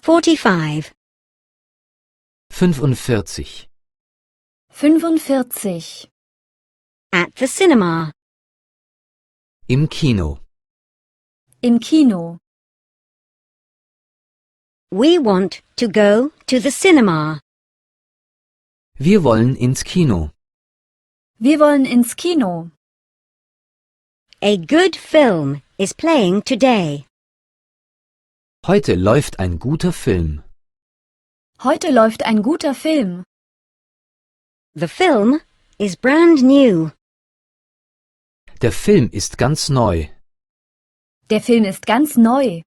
45. 45. 45. At the cinema. Im Kino. Im Kino. We want to go to the cinema. Wir wollen ins Kino. Wir wollen ins Kino. A good film is playing today. Heute läuft ein guter Film. Heute läuft ein guter Film. The film is brand new. Der Film ist ganz neu. Der Film ist ganz neu.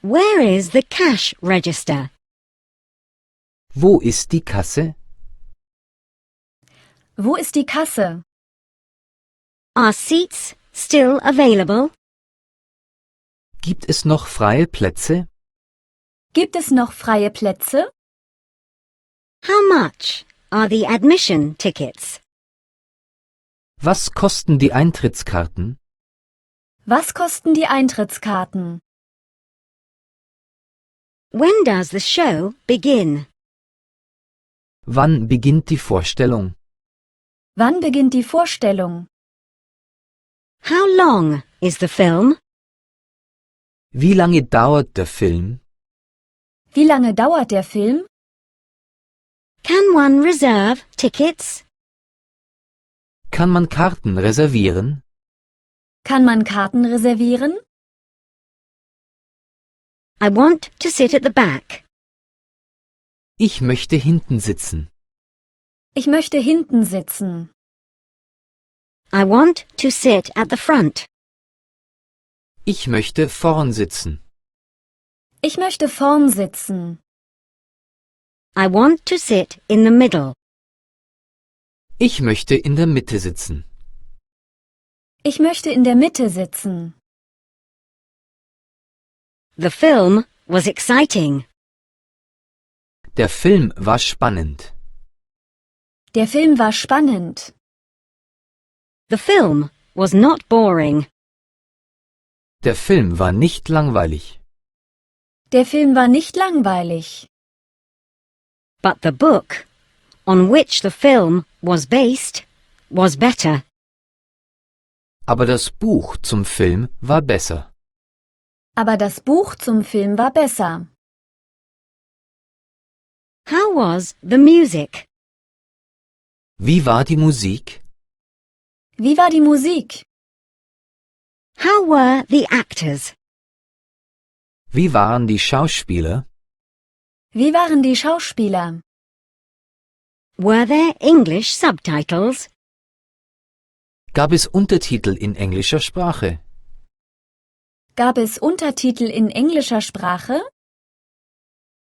Where is the cash register? Wo ist die Kasse? Wo ist die Kasse? Are seats still available? Gibt es noch freie Plätze? Gibt es noch freie Plätze? How much are the admission tickets? Was kosten die Eintrittskarten? Was kosten die Eintrittskarten? When does the show begin? Wann beginnt die Vorstellung? Wann beginnt die Vorstellung? How long is the film? Wie lange dauert der Film? Wie lange dauert der Film? Can one reserve tickets? Kann man Karten reservieren? Kann man Karten reservieren? I want to sit at the back. Ich möchte hinten sitzen. Ich möchte hinten sitzen. I want to sit at the front. Ich möchte vorn sitzen. Ich möchte vorn sitzen. I want to sit in the middle. Ich möchte in der Mitte sitzen. Ich möchte in der Mitte sitzen. The film was exciting. Der Film war spannend. Der Film war spannend. The film was not boring. Der Film war nicht langweilig. Der Film war nicht langweilig. But the book, on which the film was based, was better. Aber das Buch zum Film war besser. Aber das Buch zum Film war besser. How was the music? Wie war die Musik? Wie war die Musik? How were the actors? Wie waren die Schauspieler? Wie waren die Schauspieler? Were there English subtitles? Gab es Untertitel in englischer Sprache? Gab es Untertitel in englischer Sprache?